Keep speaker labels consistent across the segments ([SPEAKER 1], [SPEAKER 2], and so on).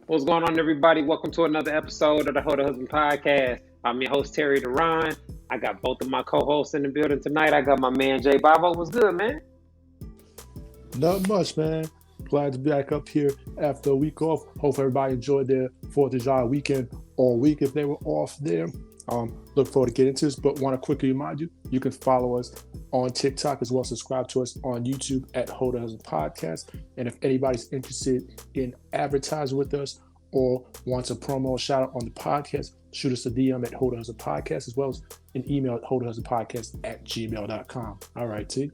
[SPEAKER 1] What's going on, everybody? Welcome to another episode of the Ho the Husband Podcast. I'm your host, Terry DeRon. I got both of my co-hosts in the building tonight. I got my man, Jay Babo. What's good, man?
[SPEAKER 2] Not much, man. Glad to be back up here after a week off. Hope everybody enjoyed their 4th of July weekend all week if they were off there. Look forward to getting into this, but want to quickly remind you, you can follow us on TikTok as well as subscribe to us on YouTube at Ho the Husband Podcast. And if anybody's interested in advertising with us or wants a promo or shout out on the podcast, shoot us a DM at Ho the Husband Podcast as well as an email at hotohusbandpodcast@gmail.com. All right, T.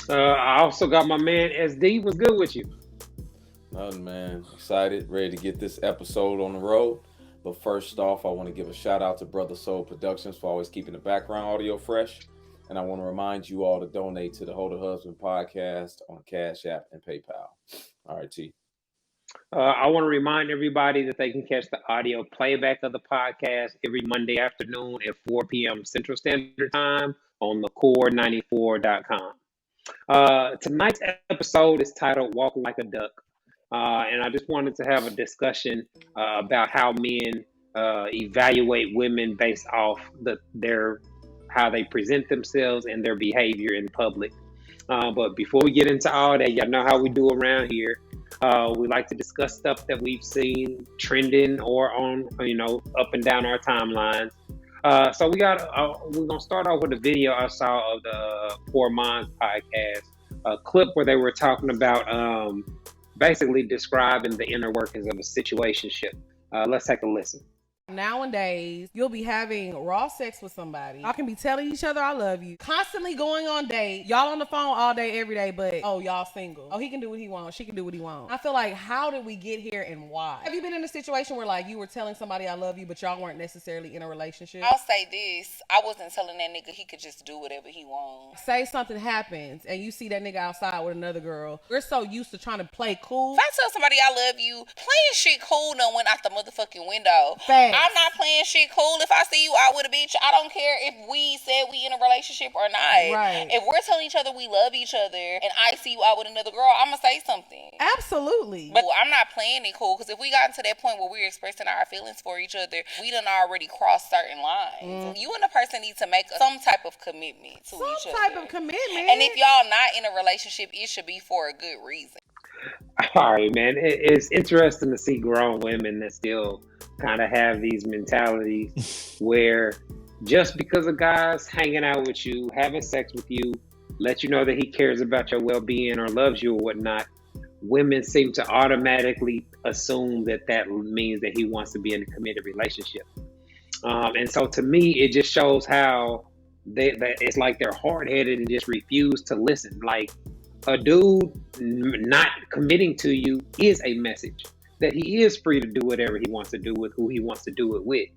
[SPEAKER 1] I also got my man, SD. What's good with you?
[SPEAKER 3] Nothing, man. Excited, ready to get this episode on the road. But first off, I want to give a shout out to Brother Soul Productions for always keeping the background audio fresh. And I want to remind you all to donate to the Ho the Husband Podcast on Cash App and PayPal. All right, T.
[SPEAKER 1] I want to remind everybody that they can catch the audio playback of the podcast every Monday afternoon at 4 p.m. Central Standard Time on thecore94.com. Tonight's episode is titled Walk Like a Duck. And I just wanted to have a discussion about how men evaluate women based off how they present themselves and their behavior in public. But before we get into all that, y'all know how we do around here. We like to discuss stuff that we've seen trending or on, up and down our timelines. So we're gonna start off with a video I saw of the Poor Minds podcast, a clip where they were talking about basically describing the inner workings of a situationship. Let's take a listen.
[SPEAKER 4] Nowadays, you'll be having raw sex with somebody. Y'all can be telling each other I love you. Constantly going on dates. Y'all on the phone all day, every day, but y'all single. Oh, he can do what he wants. She can do what he wants. I feel like, how did we get here and why? Have you been in a situation where you were telling somebody I love you, but y'all weren't necessarily in a relationship?
[SPEAKER 5] I'll say this. I wasn't telling that nigga he could just do whatever he wants.
[SPEAKER 4] Say something happens and you see that nigga outside with another girl. We're so used to trying to play cool.
[SPEAKER 5] If I tell somebody I love you, playing shit cool done went out the motherfucking window.
[SPEAKER 4] Facts.
[SPEAKER 5] I'm not playing shit cool. If I see you out with a bitch, I don't care if we said we in a relationship or not.
[SPEAKER 4] Right.
[SPEAKER 5] If we're telling each other we love each other and I see you out with another girl, I'm gonna say something.
[SPEAKER 4] Absolutely.
[SPEAKER 5] But I'm not playing it cool, because if we got to that point where we're expressing our feelings for each other, we done already crossed certain lines. You and the person need to make some type of commitment to each other.
[SPEAKER 4] Some type of commitment.
[SPEAKER 5] And if y'all not in a relationship, it should be for a good reason.
[SPEAKER 1] All right, man. It's interesting to see grown women that still kind of have these mentalities where just because a guy's hanging out with you, having sex with you, let you know that he cares about your well-being or loves you or whatnot, women seem to automatically assume that means that he wants to be in a committed relationship. And so to me, it just shows how it's like they're hard-headed and just refuse to listen. Like, a dude not committing to you is a message that he is free to do whatever he wants to do with who he wants to do it with.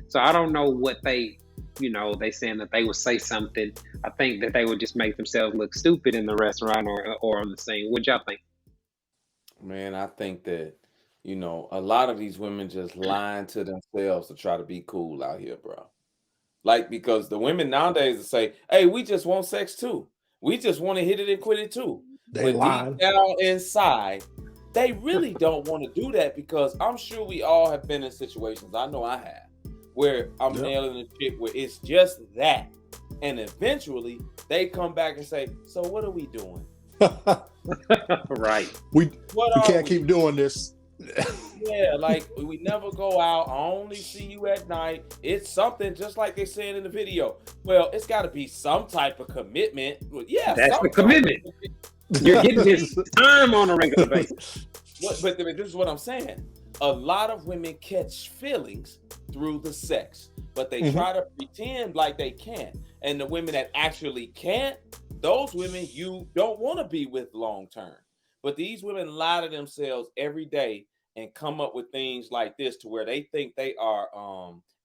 [SPEAKER 1] So I don't know what they saying that they would say something. I think that they would just make themselves look stupid in the restaurant or on the scene. What y'all think?
[SPEAKER 3] Man, I think that, a lot of these women just lying to themselves to try to be cool out here, bro. Because the women nowadays will say, hey, we just want sex too. We just want to hit it and quit it too. But deep down inside, they really don't want to do that, because I'm sure we all have been in situations, I know I have, where I'm nailing a chick where it's just that. And eventually they come back and say, so what are we doing?
[SPEAKER 1] Right.
[SPEAKER 2] We can't keep doing this.
[SPEAKER 3] Yeah, we never go out. I only see you at night. It's something just like they said in the video. Well, it's got to be some type of commitment. Well, yeah,
[SPEAKER 1] that's the commitment. You're getting his time on a regular basis.
[SPEAKER 3] But this is what I'm saying. A lot of women catch feelings through the sex, but they try to pretend like they can't. And the women that actually can't, those women you don't want to be with long term. But these women lie to themselves every day and come up with things like this to where they think they are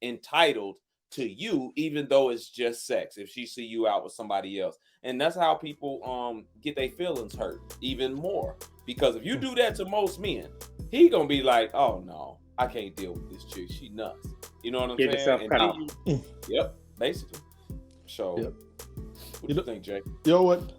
[SPEAKER 3] entitled to you, even though it's just sex, if she see you out with somebody else. And that's how people get their feelings hurt even more. Because if you do that to most men, he gonna be like, oh no, I can't deal with this chick. She nuts. You know what I'm saying?
[SPEAKER 1] Yourself cut off.
[SPEAKER 3] Yep, basically. So,
[SPEAKER 2] Yep.
[SPEAKER 3] What do you think, Jay?
[SPEAKER 2] You know what?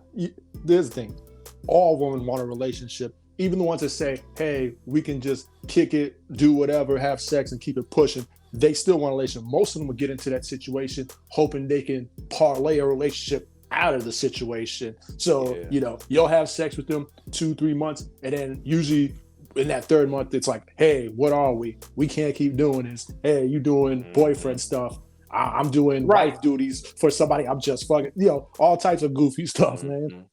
[SPEAKER 2] There's the thing. All women want a relationship even the ones that say, hey, we can just kick it, do whatever, have sex and keep it pushing, they still want a relationship. Most of them will get into that situation hoping they can parlay a relationship out of the situation. So, you'll have sex with them 2-3 months, and then usually in that third month, it's like, hey, what are we? We can't keep doing this. Hey, you doing boyfriend stuff. I'm doing wife duties for somebody I'm just fucking, all types of goofy stuff, man.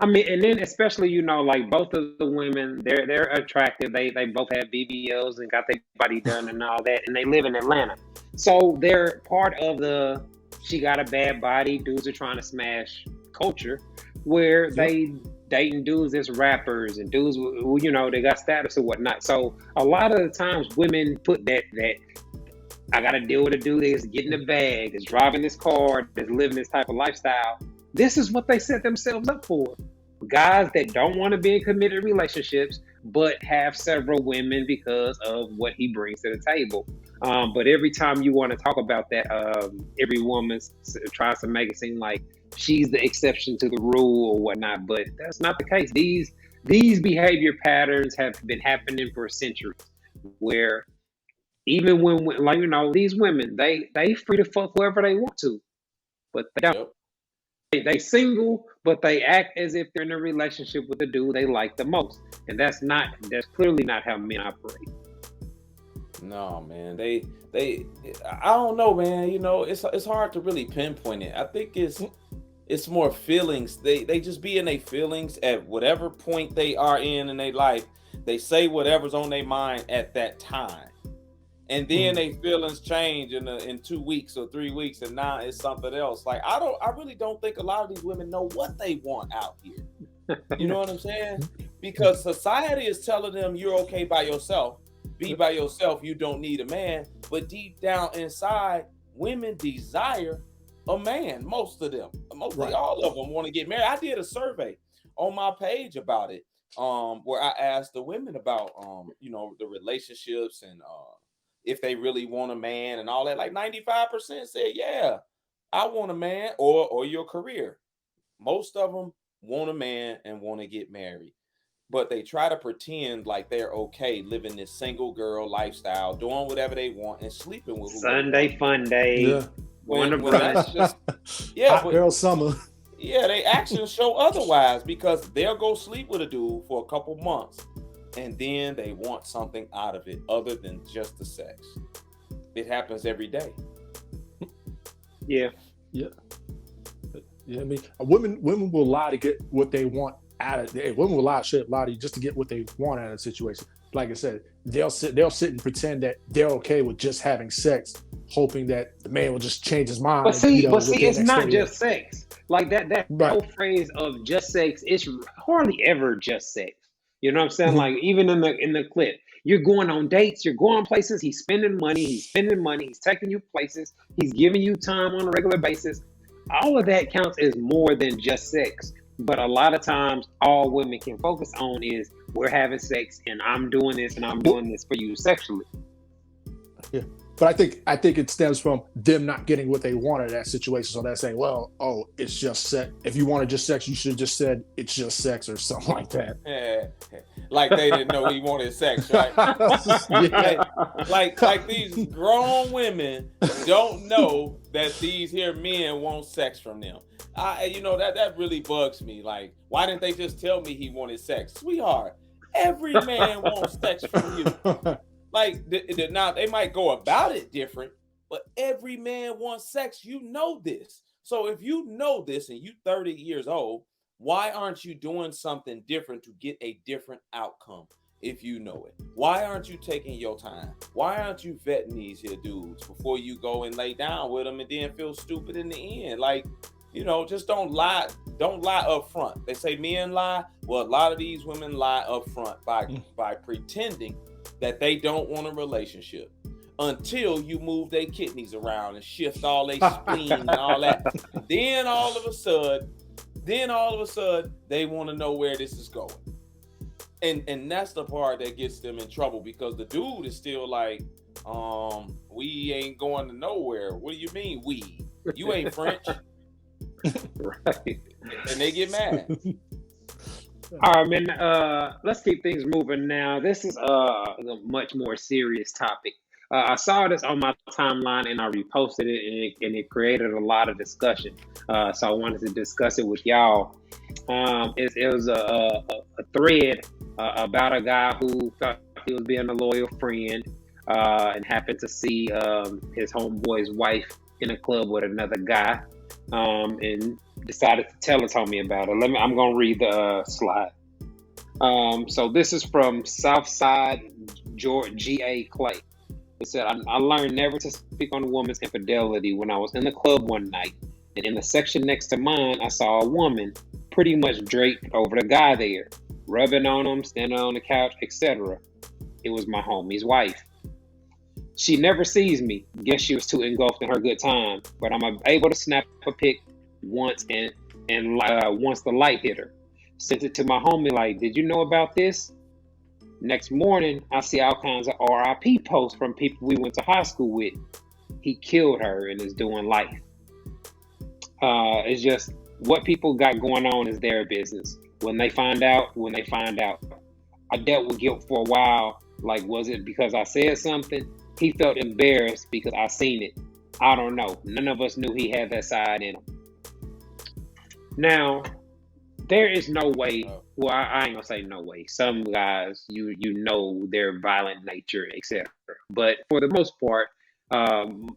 [SPEAKER 1] I mean, and then especially, like both of the women, they're attractive. They both have BBLs and got their body done and all that, and they live in Atlanta. So they're part of the she got a bad body, dudes are trying to smash culture, where they dating dudes as rappers and dudes who, they got status or whatnot. So a lot of the times women put that I got to deal with a dude that's getting a bag, that's driving this car, that's living this type of lifestyle. This is what they set themselves up for. Guys that don't want to be in committed relationships, but have several women because of what he brings to the table. But every time you want to talk about that, every woman tries to make it seem like she's the exception to the rule or whatnot. But that's not the case. These behavior patterns have been happening for centuries, where even when, these women, they free to fuck whoever they want to, but they don't.
[SPEAKER 3] Yep.
[SPEAKER 1] They single, but they act as if they're in a relationship with the dude they like the most, and that's clearly not how men operate.
[SPEAKER 3] No, man. I don't know, man. It's hard to really pinpoint it. I think it's more feelings. They just be in their feelings at whatever point they are in their life. They say whatever's on their mind at that time. And then their feelings change in 2 weeks or 3 weeks, and now it's something else. Like I really don't think a lot of these women know what they want out here. You know what I'm saying? Because society is telling them you're okay by yourself. Be by yourself. You don't need a man. But deep down inside, women desire a man. Most of them, mostly all of them, want to get married. I did a survey on my page about it, where I asked the women about the relationships and if they really want a man and all that. Like 95% said, yeah, I want a man or your career. Most of them want a man and want to get married, but they try to pretend like they're okay living this single girl lifestyle, doing whatever they want and sleeping with
[SPEAKER 1] Sunday fun day.
[SPEAKER 2] Yeah.
[SPEAKER 3] When that's just,
[SPEAKER 2] hot girl summer.
[SPEAKER 3] Yeah, they actions show otherwise, because they'll go sleep with a dude for a couple months and then they want something out of it other than just the sex. It happens every day.
[SPEAKER 1] Yeah.
[SPEAKER 2] I mean, women will lie to get what they want out of it. Women will lie to you just to get what they want out of the situation. Like I said, they'll sit and pretend that they're okay with just having sex, hoping that the man will just change his mind.
[SPEAKER 1] But see, it's not just sex. Like that whole phrase of just sex, it's hardly ever just sex. You know what I'm saying? Like even in the clip, you're going on dates, you're going places, he's spending money, he's taking you places, he's giving you time on a regular basis. All of that counts as more than just sex. But a lot of times, all women can focus on is we're having sex and I'm doing this and I'm doing this for you sexually.
[SPEAKER 2] Yeah. But I think it stems from them not getting what they want in that situation. So they're saying, well, it's just sex. If you wanted just sex, you should have just said it's just sex or something like that.
[SPEAKER 3] Yeah. Like they didn't know he wanted sex, right? like these grown women don't know that these here men want sex from them. That really bugs me. Like, why didn't they just tell me he wanted sex? Sweetheart, every man wants sex from you. Like, now they might go about it different, but every man wants sex. You know this. So if you know this and you 30 years old, why aren't you doing something different to get a different outcome if you know it? Why aren't you taking your time? Why aren't you vetting these here dudes before you go and lay down with them and then feel stupid in the end? Like, just don't lie. Don't lie up front. They say men lie. Well, a lot of these women lie up front by pretending that they don't want a relationship until you move their kidneys around and shift all their spleen and all that. Then all of a sudden, they want to know where this is going. And that's the part that gets them in trouble, because the dude is still like, we ain't going to nowhere. What do you mean we? You ain't French.
[SPEAKER 1] Right.
[SPEAKER 3] And they get mad.
[SPEAKER 1] All right, man. Let's keep things moving now. This is a much more serious topic. I saw this on my timeline and I reposted it, and it created a lot of discussion. So I wanted to discuss it with y'all. It was a thread about a guy who thought he was being a loyal friend and happened to see his homeboy's wife in a club with another guy, and decided to tell his homie about it. I'm gonna read the slide. So this is from Southside George G.A. Clay. It said, I learned never to speak on a woman's infidelity when I was in the club one night, and in the section next to mine, I saw a woman pretty much draped over the guy there, rubbing on him, standing on the couch, etc. It was my homie's wife. She never sees me. Guess she was too engulfed in her good time, but I'm able to snap a pic once and once the light hit her. Sent it to my homie like, did you know about this? Next morning, I see all kinds of RIP posts from people we went to high school with. He killed her and is doing life. It's just what people got going on is their business. When they find out. I dealt with guilt for a while. Like, was it because I said something? He felt embarrassed because I seen it. I don't know. None of us knew he had that side in him. Now, there is no way. Well, I ain't gonna say no way. Some guys, you know their violent nature, etc. But for the most part,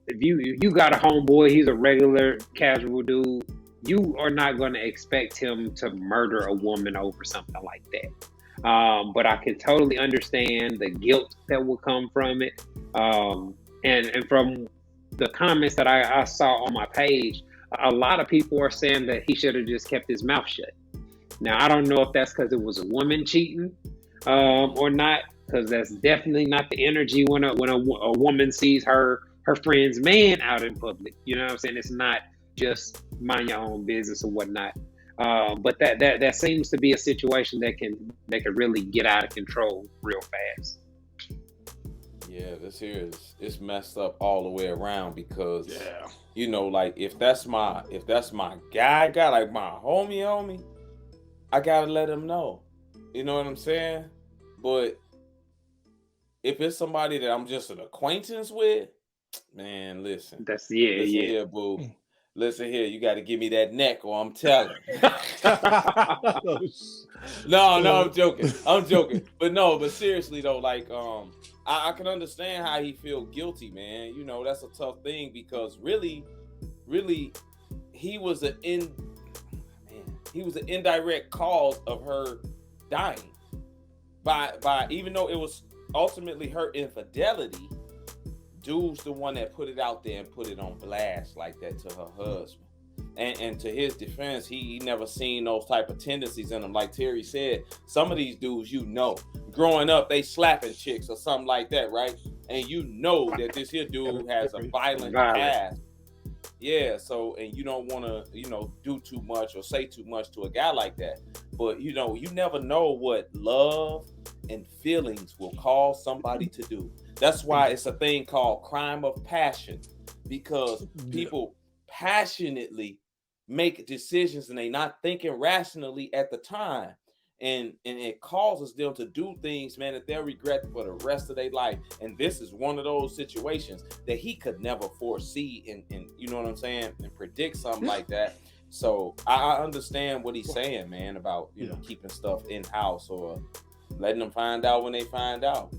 [SPEAKER 1] if you got a homeboy, he's a regular casual dude. You are not going to expect him to murder a woman over something like that. But I can totally understand the guilt that will come from it. And from the comments that I saw on my page, a lot of people are saying that he should have just kept his mouth shut. Now, I don't know if that's because it was a woman cheating or not, because that's definitely not the energy when a woman sees her friend's man out in public. You know what I'm saying? It's not just mind your own business or whatnot. But that seems to be a situation that can really get out of control real fast.
[SPEAKER 3] Yeah, this here it's messed up all the way around because you know, like if that's my guy, like my homie, I gotta let him know. You know what I'm saying? But if it's somebody that I'm just an acquaintance with, man, listen.
[SPEAKER 1] Listen
[SPEAKER 3] here, boo. Listen here, you got to give me that neck, or I'm telling. No, I'm joking. But seriously though, like, I can understand how he feel guilty, man. You know, that's a tough thing because really, he was an indirect cause of her dying. By even though it was ultimately her infidelity, dude's the one that put it out there and put it on blast like that to her husband. And to his defense, he never seen those type of tendencies in him. Like Terry said, some of these dudes, you know, growing up, they slapping chicks or something like that, right? And you know that this here dude has a violent past. Yeah, so, and you don't want to, you know, do too much or say too much to a guy like that. But, you know, you never know what love and feelings will cause somebody to do. That's why it's a thing called crime of passion, because people passionately make decisions and they not thinking rationally at the time. And it causes them to do things, man, that they'll regret for the rest of their life. And this is one of those situations that he could never foresee and you know what I'm saying, and predict something like that. So I understand what he's saying, man, about you know keeping stuff in house or letting them find out when they find out.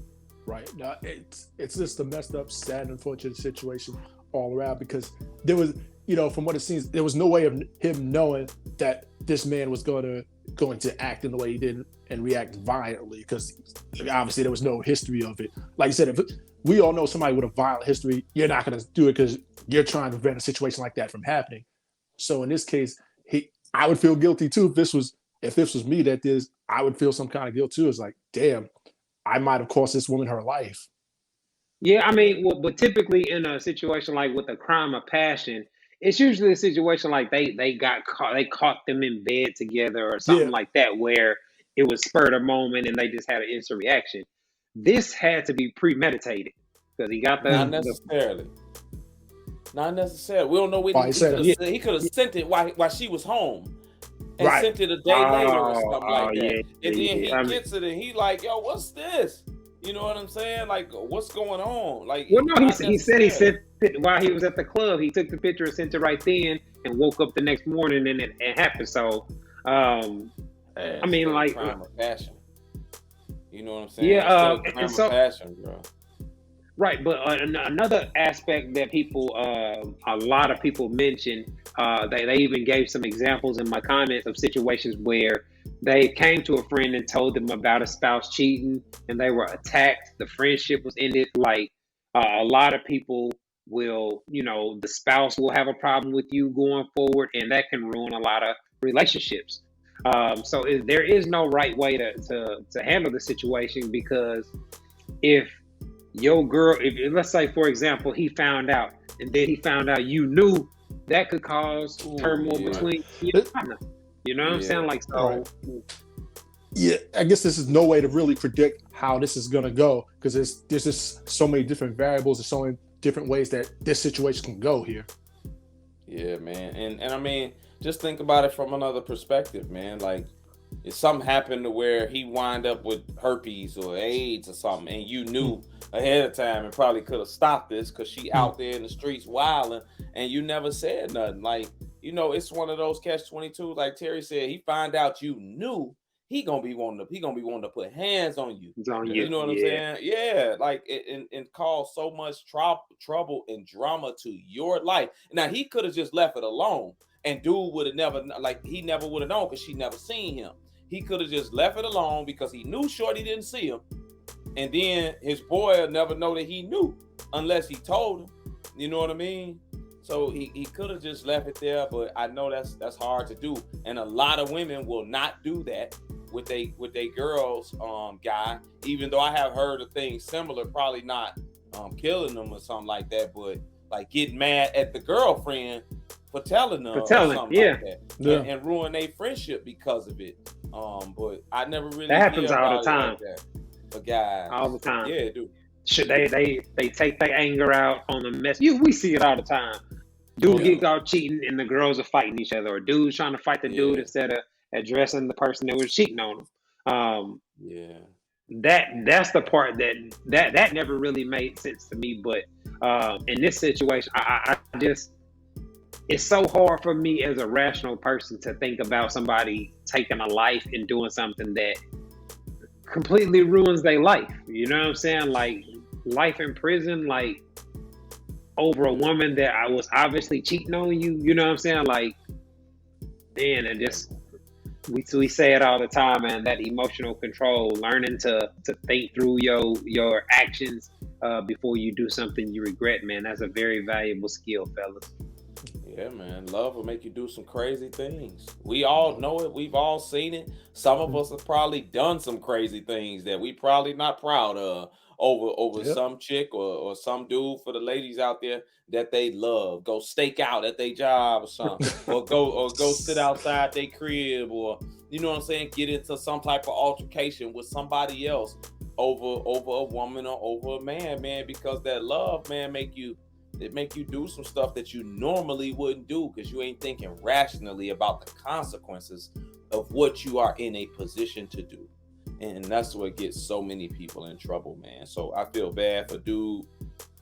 [SPEAKER 2] Right. Now it's just a messed up, sad, unfortunate situation all around because there was, you know, from what it seems, there was no way of him knowing that this man was going to act in the way he did and react violently because obviously there was no history of it. Like you said, if we all know somebody with a violent history, you're not going to do it because you're trying to prevent a situation like that from happening. So in this case, I would feel guilty too if this was me that did. I would feel some kind of guilt too. It's like, damn, I might have cost this woman her life.
[SPEAKER 1] Yeah, I mean, but typically in a situation like with a crime of passion, it's usually a situation like they caught them in bed together or something like that where it was spurred a moment and they just had an instant reaction. This had to be premeditated because he got
[SPEAKER 3] Not necessarily. We don't know what he could have sent it while she was home. and
[SPEAKER 2] Right.
[SPEAKER 3] sent it a day later or something
[SPEAKER 1] Oh,
[SPEAKER 3] like that.
[SPEAKER 1] yeah,
[SPEAKER 3] And then
[SPEAKER 1] yeah.
[SPEAKER 3] he
[SPEAKER 1] I mean,
[SPEAKER 3] gets it and he like, yo, what's this? You know what I'm saying? Like, what's going on? Like,
[SPEAKER 1] well, no,
[SPEAKER 3] not
[SPEAKER 1] he said he
[SPEAKER 3] necessarily.
[SPEAKER 1] sent it while he was at the club. He took the picture and sent it right then, and woke up the next morning and it happened. So, I mean,
[SPEAKER 3] Still
[SPEAKER 1] like,
[SPEAKER 3] crime of passion. You know what I'm saying?
[SPEAKER 1] yeah,
[SPEAKER 3] It's still a
[SPEAKER 1] and
[SPEAKER 3] crime
[SPEAKER 1] so
[SPEAKER 3] of passion, bro.
[SPEAKER 1] right, but another aspect that people, a lot of people mention, they even gave some examples in my comments of situations where they came to a friend and told them about a spouse cheating, and they were attacked. The friendship was ended. Like a lot of people will, the spouse will have a problem with you going forward, and that can ruin a lot of relationships. So there is no right way to handle the situation, because if your girl, if let's say for example he found out and then he found out you knew, that could cause turmoil
[SPEAKER 3] Yeah.
[SPEAKER 1] between your partner. You know what I'm
[SPEAKER 3] Yeah.
[SPEAKER 1] saying? Like, so
[SPEAKER 2] Right. Yeah, I guess this is no way to really predict how this is gonna go, because there's just so many different variables and so many different ways that this situation can go here.
[SPEAKER 3] Yeah, man. And I mean, just think about it from another perspective, man. Like, if something happened to where he wind up with herpes or AIDS or something, and you knew ahead of time and probably could have stopped this because she out there in the streets wilding, and you never said nothing. Like, it's one of those catch-22. Like Terry said, he find out you knew, he gonna be wanting to put hands on you.
[SPEAKER 1] it's on
[SPEAKER 3] You
[SPEAKER 1] you.
[SPEAKER 3] know what I'm
[SPEAKER 1] Yeah.
[SPEAKER 3] saying? Yeah, like and cause so much trouble and drama to your life. Now he could have just left it alone, and dude would have never, like, he never would have known because she never seen him. He could have just left it alone because he knew Shorty didn't see him, and then his boy will never know that he knew unless he told him. You know what I mean? So he could have just left it there, but I know that's hard to do, and a lot of women will not do that with they girls guy, even though I have heard of things similar, probably not killing them or something like that, but like getting mad at the girlfriend for telling them or something
[SPEAKER 1] yeah.
[SPEAKER 3] like that,
[SPEAKER 2] Yeah.
[SPEAKER 3] and ruin their friendship because of it. But I never really
[SPEAKER 1] That happens
[SPEAKER 3] hear
[SPEAKER 1] all the
[SPEAKER 3] about it
[SPEAKER 1] time.
[SPEAKER 3] like that. But guys,
[SPEAKER 1] All the time.
[SPEAKER 3] yeah, dude.
[SPEAKER 1] Should they take their anger out on the mess? We see it all the time. Dude gets out cheating and the girls are fighting each other, or dude's trying to fight the dude instead of addressing the person that was cheating on him.
[SPEAKER 3] Yeah.
[SPEAKER 1] That's the part that never really made sense to me. But in this situation, I just, it's so hard for me as a rational person to think about somebody taking a life and doing something that completely ruins their life. You know what I'm saying? Like life in prison, like over a woman that I was obviously cheating on you. You know what I'm saying? Like, man, and just we say it all the time, man. That emotional control, learning to think through your actions before you do something you regret, man. That's a very valuable skill, fellas.
[SPEAKER 3] Yeah, man. Love will make you do some crazy things. We all know it. We've all seen it. Some of us have probably done some crazy things that we probably not proud of over some chick or some dude, for the ladies out there that they love. Go stake out at their job or something. or go sit outside their crib, or you know what I'm saying, get into some type of altercation with somebody else over a woman or over a man, because that love, man, make you do some stuff that you normally wouldn't do, because you ain't thinking rationally about the consequences of what you are in a position to do. And that's what gets so many people in trouble, man. So I feel bad for dude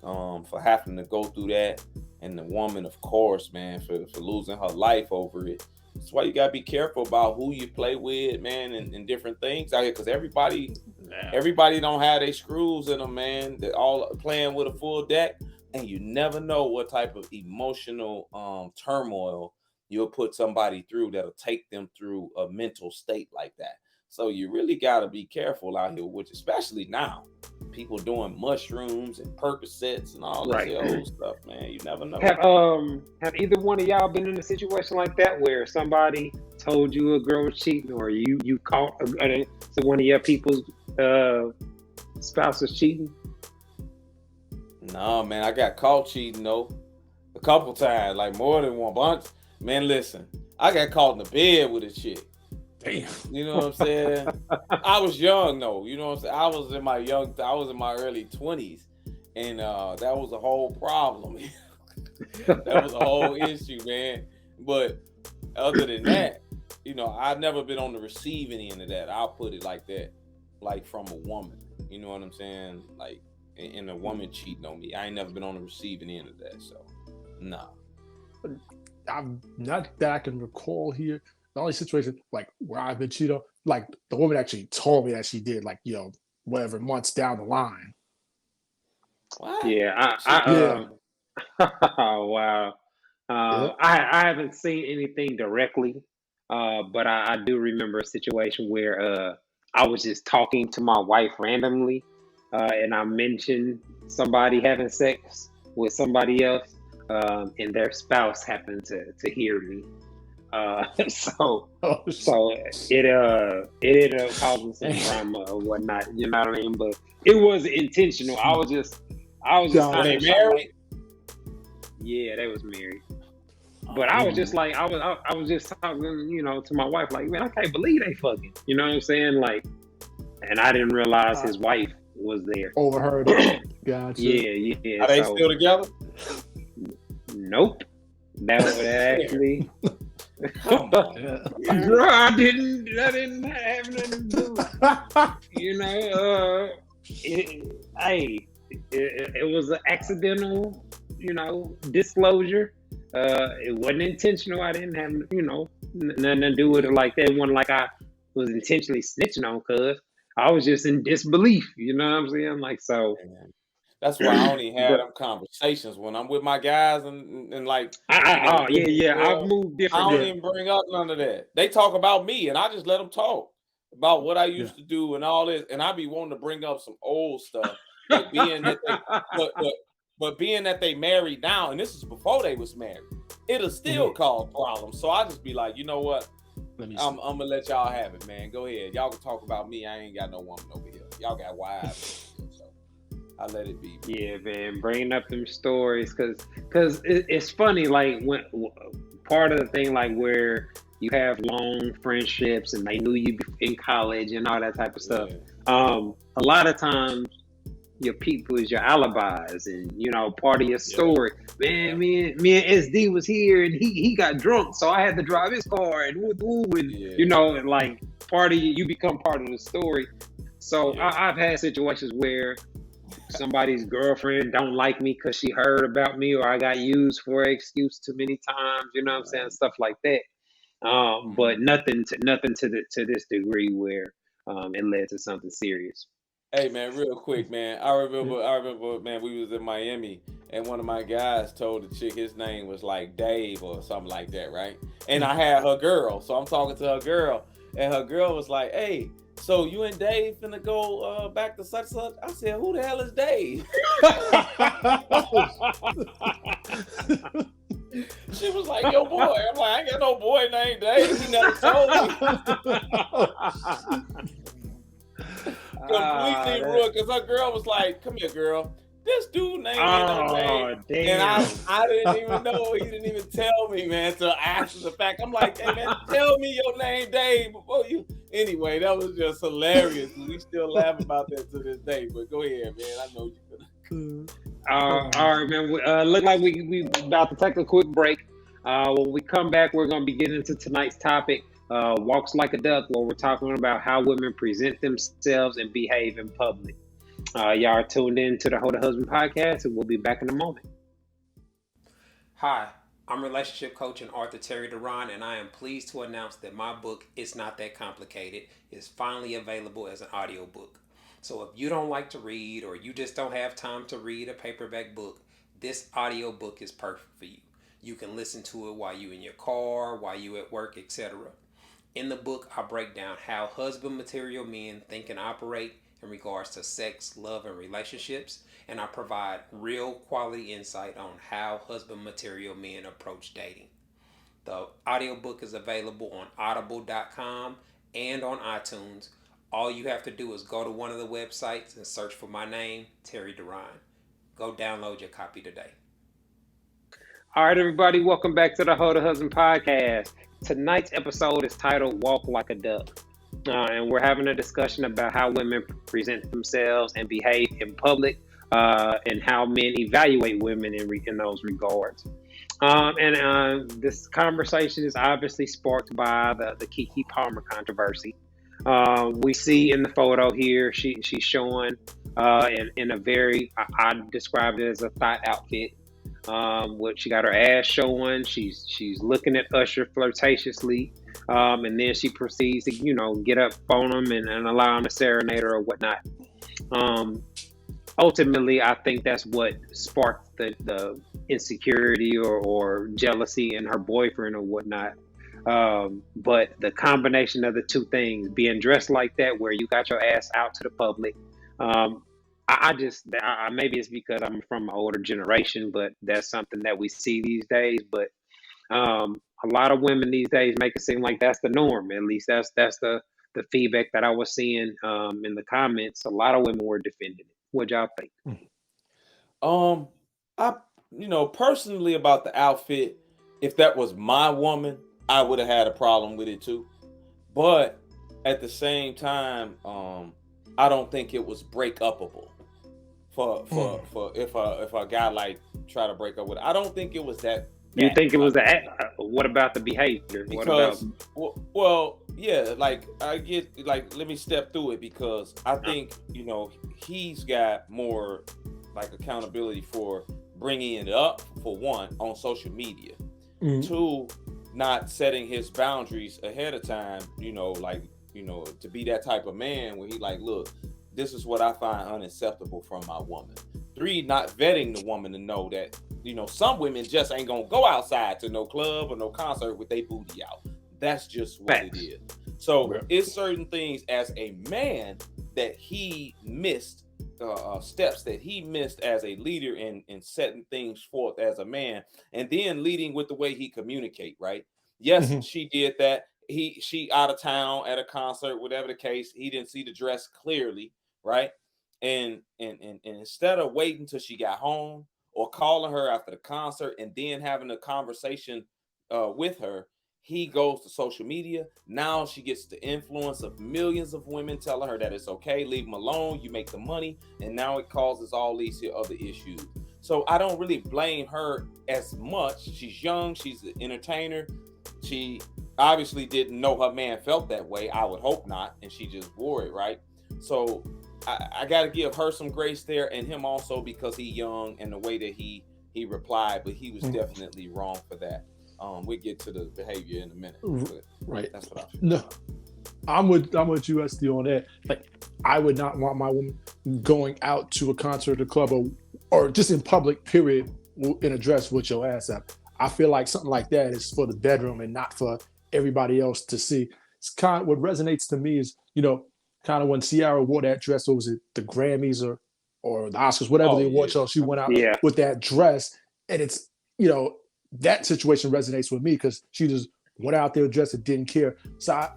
[SPEAKER 3] for having to go through that, and the woman, of course, man, for losing her life over it. That's why you gotta be careful about who you play with, man, and different things out here, because everybody don't have their screws in them, man. They're all playing with a full deck. And you never know what type of emotional turmoil you'll put somebody through that'll take them through a mental state like that. So you really got to be careful out here, which especially now, people doing mushrooms and Percocets and all this old stuff, man. You never know.
[SPEAKER 1] Have either one of y'all been in a situation like that where somebody told you a girl was cheating, or you caught one of your people's spouses cheating?
[SPEAKER 3] No, man, I got caught cheating though, a couple times, like more than one bunch. Man, listen, I got caught in the bed with a chick.
[SPEAKER 2] Damn.
[SPEAKER 3] You know what I'm saying? I was young though. You know what I'm saying? I was in my early 20s, and that was a whole problem. That was a whole issue, man. But other than that, I've never been on the receiving end of that. I'll put it like that, like from a woman. You know what I'm saying? Like, and a woman cheating on me. I ain't never been on the receiving end of that. So, no.
[SPEAKER 2] I'm not that I can recall here. The only situation like where I've been cheated on, like the woman actually told me that she did, like, whatever, months down the line.
[SPEAKER 3] What?
[SPEAKER 1] Yeah,
[SPEAKER 2] Yeah.
[SPEAKER 1] oh wow.
[SPEAKER 2] Yeah.
[SPEAKER 1] I haven't seen anything directly, but I do remember a situation where I was just talking to my wife randomly, and I mentioned somebody having sex with somebody else, and their spouse happened to hear me. So
[SPEAKER 2] Oh,
[SPEAKER 1] it ended up causing some drama or whatnot. You know what I mean? But it was intentional. I was just
[SPEAKER 2] Gotcha.
[SPEAKER 3] Were
[SPEAKER 1] kind
[SPEAKER 3] they
[SPEAKER 1] of
[SPEAKER 3] married?
[SPEAKER 1] yeah, they was married. But I was just like, I was just talking, to my wife, like, man, I can't believe they fucking. You know what I'm saying? Like, and I didn't realize his wife was there.
[SPEAKER 2] Overheard it. Gotcha.
[SPEAKER 1] Yeah.
[SPEAKER 3] Are they still together?
[SPEAKER 1] Nope. That was actually.
[SPEAKER 3] Come on.
[SPEAKER 2] Yeah.
[SPEAKER 1] Bro, I didn't have nothing to do. It was an accidental, disclosure. It wasn't intentional. I didn't have, nothing to do with it like that. It wasn't like I was intentionally snitching on cuz. I was just in disbelief. You know what I'm saying? Like, so.
[SPEAKER 3] That's why I only have them conversations when I'm with my guys and like.
[SPEAKER 1] I've moved
[SPEAKER 3] I
[SPEAKER 1] different.
[SPEAKER 3] don't even bring up none of that. They talk about me, and I just let them talk about what I used to do and all this. And I be wanting to bring up some old stuff, but being that they married now, and this is before they was married, it'll still cause problems. So I just be like, you know what? I'm gonna let y'all have it, man. Go ahead. Y'all can talk about me. I ain't got no woman over here. Y'all got wives. I let it be.
[SPEAKER 1] Yeah, man, bringing up them stories because it's funny. Like when part of the thing, like where you have long friendships and they knew you in college and all that type of stuff. Yeah. A lot of times your people is your alibis and part of your story. Man, me and SD was here and he got drunk, so I had to drive his car and like part of you become part of the story. So I've had situations where somebody's girlfriend don't like me because she heard about me or I got used for an excuse too many times, you know what I'm saying? Stuff like that. But nothing to this degree where it led to something serious.
[SPEAKER 3] Hey man, real quick, man. I remember, man, we was in Miami and one of my guys told the chick his name was like Dave or something like that, right? And I had her girl, so I'm talking to her girl, and her girl was like, "Hey, so you and Dave finna go back to such such?" I said, "Who the hell is Dave?" She was like, "Yo, boy." I'm like, "I ain't got no boy named Dave. He never told me." Completely ruined, because her girl was like, "Come here, girl. This dude named Dave." And I didn't even know. He didn't even tell me, man, till after the fact. I'm like, "Hey, man, tell me your name, Dave, before you." Anyway, that was just hilarious. We still laugh about that to this day. But go ahead, man. I know you could.
[SPEAKER 1] All right, man. Look like we about to take a quick break. When we come back, we're going to be getting into tonight's topic, Walks Like a Duck, where we're talking about how women present themselves and behave in public. Y'all are tuned in to the Ho the Husband podcast, and we'll be back in a moment. Hi, I'm relationship coach and author Terry Duran, and I am pleased to announce that my book, It's Not That Complicated, is finally available as an audiobook. So if you don't like to read or you just don't have time to read a paperback book, this audiobook is perfect for you. You can listen to it while you're in your car, while you're at work, etc. In the book, I break down how husband material men think and operate in regards to sex, love, and relationships, and I provide real quality insight on how husband material men approach dating. The audiobook is available on audible.com and on iTunes. All you have to do is go to one of the websites and search for my name, Terry Duran. Go download your copy today. All right, everybody, welcome back to the Ho the Husband podcast. Tonight's episode is titled Walk Like a Duck. And we're having a discussion about how women present themselves and behave in public, and how men evaluate women in those regards. This conversation is obviously sparked by the Keke Palmer controversy. We see in the photo here, she's showing in a very, I described it as a thought outfit. She got her ass showing. She's looking at Usher flirtatiously, and then she proceeds to get up on him and allow him to serenade her or whatnot. Ultimately, I think that's what sparked the insecurity or jealousy in her boyfriend or whatnot. But the combination of the two things, being dressed like that, where you got your ass out to the public, maybe it's because I'm from an older generation, but that's something that we see these days. But a lot of women these days make it seem like that's the norm. At least that's the feedback that I was seeing in the comments. A lot of women were defending it. What y'all think?
[SPEAKER 3] I personally about the outfit, if that was my woman, I would have had a problem with it too. But at the same time, I don't think it was break upable for if a guy like try to break up with it. I don't think it was that.
[SPEAKER 1] You think it was that? What about the behavior?
[SPEAKER 3] Because well, yeah, like I get like let me step through it because I think he's got more like accountability for bringing it up, for one, on social media. Two, not setting his boundaries ahead of time, to be that type of man where he like, look, this is what I find unacceptable from my woman. Three, not vetting the woman to know that, some women just ain't gonna go outside to no club or no concert with their booty out. That's just what it is. So it's certain things as a man that he missed, steps that he missed as a leader in setting things forth as a man, and then leading with the way he communicate, right? Yes, she did that. She out of town at a concert, whatever the case, he didn't see the dress clearly, right? And instead of waiting till she got home or calling her after the concert and then having a conversation with her, he goes to social media. Now she gets the influence of millions of women telling her that it's okay, leave him alone, you make the money, and now it causes all these other issues. So I don't really blame her as much. She's young, she's an entertainer. She obviously didn't know her man felt that way. I would hope not, and she just wore it, right? So I got to give her some grace there, and him also because he's young and the way that he replied, but he was definitely wrong for that. We'll get to the behavior in a minute.
[SPEAKER 2] Right.
[SPEAKER 3] That's what I feel.
[SPEAKER 2] No, I'm with you, SD, on that. Like, I would not want my woman going out to a concert or club or just in public, period, in a dress with your ass out. I feel like something like that is for the bedroom and not for everybody else to see. It's kind of what resonates to me is, kind of when Ciara wore that dress, or was it the Grammys or the Oscars, whatever the award show, she went out with that dress, and it's, that situation resonates with me because she just went out there dressed and didn't care. So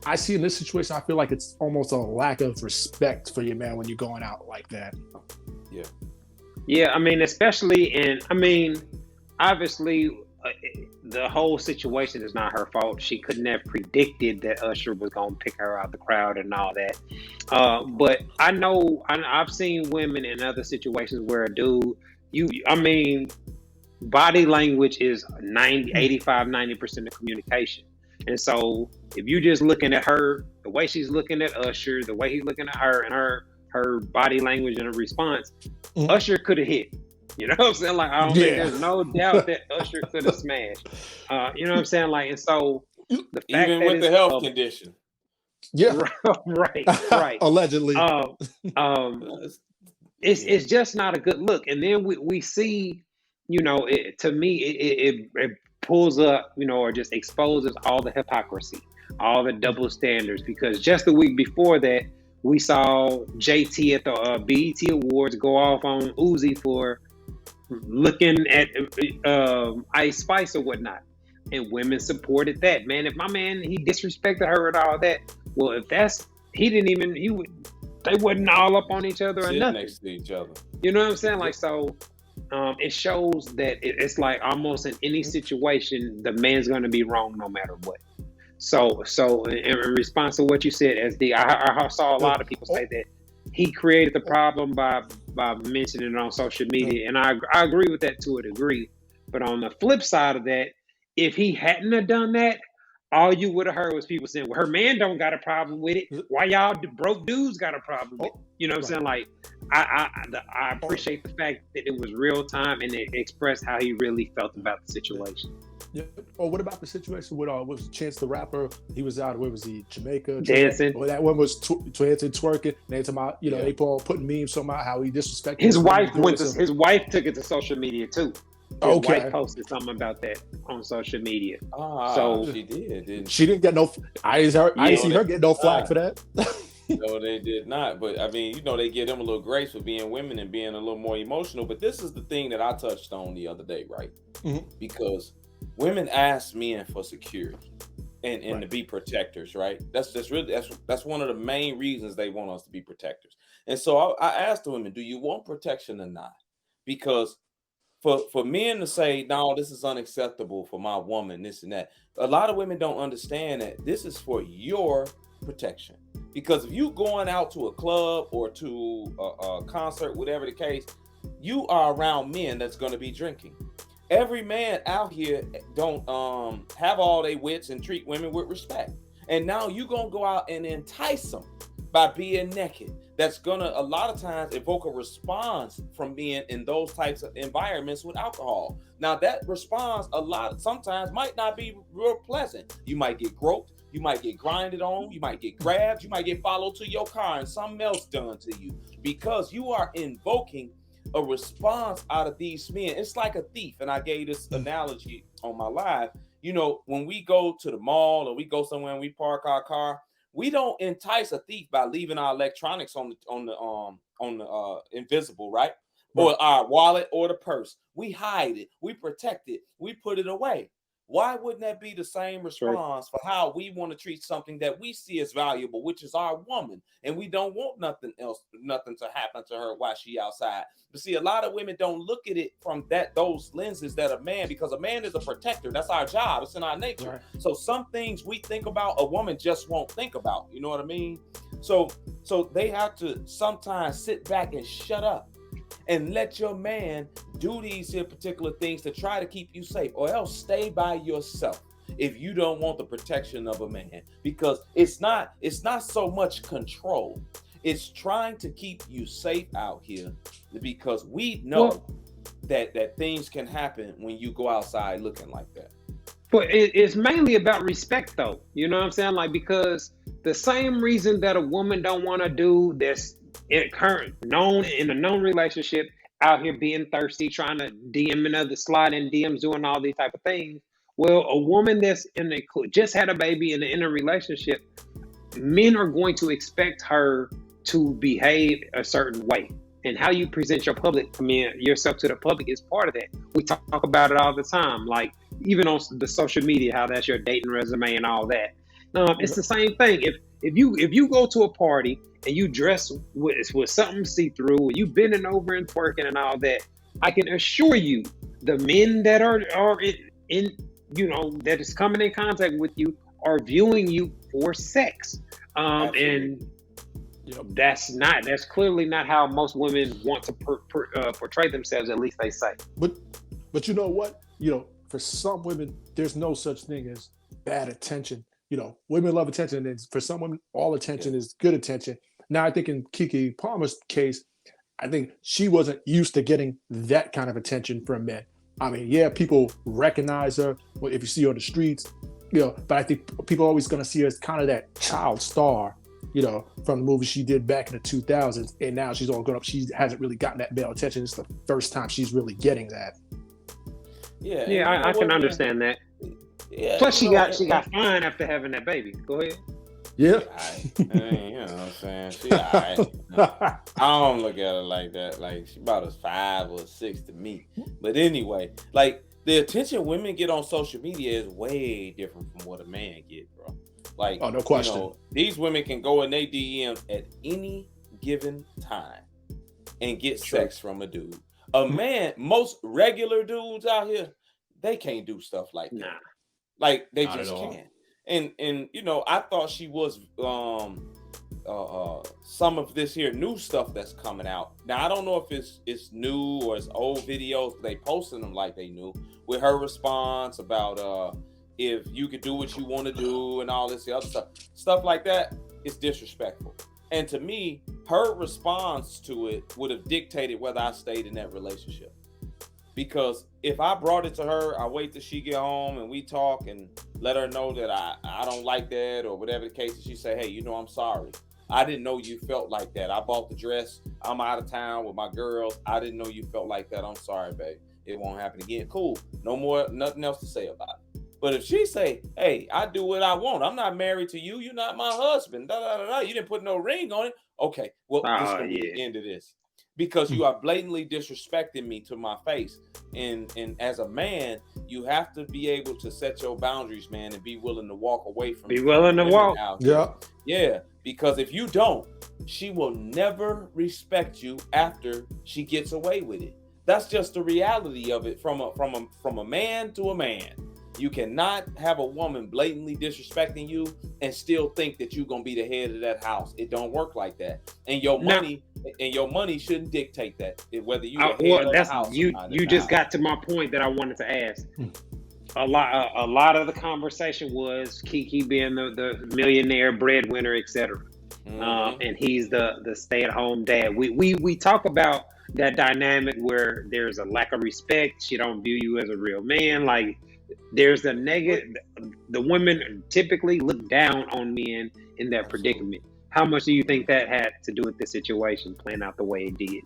[SPEAKER 2] I see in this situation, I feel like it's almost a lack of respect for your man when you're going out like that.
[SPEAKER 3] Yeah.
[SPEAKER 1] Yeah, obviously, the whole situation is not her fault. She couldn't have predicted that Usher was going to pick her out of the crowd and all that. But I've seen women in other situations where a dude, body language is 90% of communication. And so if you're just looking at her, the way she's looking at Usher, the way he's looking at her, and her body language and her response, Usher could have hit. You know what I'm saying? Like, I don't think there's no doubt that Usher could have smashed. You know what I'm saying? Like, and so the fact
[SPEAKER 3] even
[SPEAKER 1] that
[SPEAKER 3] with the health condition.
[SPEAKER 2] Yeah.
[SPEAKER 1] Right.
[SPEAKER 2] Allegedly.
[SPEAKER 1] It's just not a good look. And then we see, to me, it pulls up, or just exposes all the hypocrisy, all the double standards. Because just the week before that, we saw JT at the BET Awards go off on Uzi for looking at Ice Spice or whatnot, and women supported that. Man, if my man, he disrespected her and all that, well, if that's, they wasn't all up on each other or nothing
[SPEAKER 3] next to each other.
[SPEAKER 1] You know what I'm saying? Like, so it shows that it's like almost in any situation, the man's going to be wrong no matter what. So in response to what you said, SD, I saw a lot of people say that he created the problem by mentioning it on social media, and I agree with that to a degree. But on the flip side of that, if he hadn't have done that, all you would have heard was people saying, "Well, her man don't got a problem with it. Why y'all broke dudes got a problem with it?" You know what I'm saying? Like, I appreciate the fact that it was real time and it expressed how he really felt about the situation.
[SPEAKER 2] Yeah. Or what about the situation with was Chance the Rapper? He was out. Where was he? Jamaica
[SPEAKER 1] dancing.
[SPEAKER 2] Or that one was dancing, twerking. They talking about, they putting memes somehow how he disrespected
[SPEAKER 1] his wife. His wife took it to social media too. His wife posted something about that on social media.
[SPEAKER 3] So she did. Didn't
[SPEAKER 2] she didn't get no. I didn't see her get no flack for that.
[SPEAKER 3] No, they did not. But I mean, they give them a little grace for being women and being a little more emotional. But this is the thing that I touched on the other day, right? Mm-hmm. Because women ask men for security and to be protectors, right? That's one of the main reasons they want us to be protectors. And so I asked the women, do you want protection or not? Because for men to say, no, this is unacceptable for my woman, this and that, a lot of women don't understand that this is for your protection. Because if you going out to a club or to a concert, whatever the case, you are around men that's going to be drinking. Every man out here don't have all their wits and treat women with respect. And now you going to go out and entice them by being naked. That's going to, a lot of times, evoke a response from being in those types of environments with alcohol. Now, that response sometimes might not be real pleasant. You might get groped. You might get grinded on. You might get grabbed. You might get followed to your car and something else done to you because you are invoking a response out of these men. It's like a thief. And I gave this analogy on my live. When we go to the mall or we go somewhere and we park our car, we don't entice a thief by leaving our electronics on the invisible, right? Or our wallet or the purse. We hide it. We protect it. We put it away. Why wouldn't that be the same response for how we want to treat something that we see as valuable, which is our woman, and we don't want nothing to happen to her while she outside? But see, a lot of women don't look at it from those lenses that a man, because a man is a protector. That's our job. It's in our nature. Right. So some things we think about, a woman just won't think about. You know what I mean? So they have to sometimes sit back and shut up and let your man do these here particular things to try to keep you safe, or else stay by yourself if you don't want the protection of a man, because it's not so much control. It's trying to keep you safe out here, because we know that things can happen when you go outside looking like that.
[SPEAKER 1] But it's mainly about respect, though. You know what I'm saying? Like, because the same reason that a woman don't want to do this in a known relationship, out here being thirsty, trying to DM another, slide in DMs, doing all these type of things. Well, a woman that's just had a baby and in a relationship, men are going to expect her to behave a certain way. And how you present yourself to the public is part of that. We talk about it all the time, like even on the social media, how that's your dating resume and all that. It's the same thing. If you go to a party and you dress with something see-through, and you bending over and twerking and all that, I can assure you, the men that are in that is coming in contact with you are viewing you for sex. And that's clearly not how most women want to portray themselves. At least they say.
[SPEAKER 2] But you know what? For some women, there's no such thing as bad attention. Women love attention, and for some women, all attention is good attention. Now, I think in Keke Palmer's case, I think she wasn't used to getting that kind of attention from men. I mean, people recognize her if you see her on the streets, but I think people are always going to see her as kind of that child star, from the movie she did back in the 2000s. And now she's all grown up. She hasn't really gotten that male attention. It's the first time she's really getting that.
[SPEAKER 1] Yeah, I can understand that. Yeah, plus she got fine after having that baby. Go ahead.
[SPEAKER 2] Yeah.
[SPEAKER 3] You know what I'm saying? She all right. I don't look at her like that. Like, she about as 5 or 6 to me. But anyway, like, the attention women get on social media is way different from what a man get, bro. Like,
[SPEAKER 2] no question.
[SPEAKER 3] These women can go in their DMs at any given time and get sex from a dude. A man, most regular dudes out here, they can't do stuff like that. Nah. Like, they just can't. And I thought she was some of this here new stuff that's coming out. Now I don't know if it's new or it's old videos, but they posting them like they new, with her response about if you could do what you want to do and all this other stuff like that. Is disrespectful. And to me, her response to it would have dictated whether I stayed in that relationship. Because if I brought it to her, I wait till she get home and we talk and let her know that I don't like that or whatever the case, and she say, hey, you know, I'm sorry. I didn't know you felt like that. I bought the dress. I'm out of town with my girls. I didn't know you felt like that. I'm sorry, babe. It won't happen again. Cool. No more, nothing else to say about it. But if she say, hey, I do what I want. I'm not married to you. You're not my husband. Da, da, da, da. You didn't put no ring on it. Okay, well, this is going to be the end of this. Because you are blatantly disrespecting me to my face. And as a man, you have to be able to set your boundaries, man, and be willing to walk away from
[SPEAKER 1] Be willing to walk.
[SPEAKER 2] Yeah.
[SPEAKER 3] Yeah, because if you don't, she will never respect you after she gets away with it. That's just the reality of it from a man to a man. You cannot have a woman blatantly disrespecting you and still think that you're gonna be the head of that house. It don't work like that. And your money shouldn't dictate that. Whether you of the house.
[SPEAKER 1] You just got to my point that I wanted to ask. A lot of the conversation was Kiki being the millionaire breadwinner, etc. And he's the stay-at-home dad. We talk about that dynamic where there's a lack of respect. She don't view you as a real man. Like, there's a negative. The women typically look down on men in that predicament. How much do you think that had to do with the situation playing out the way it did?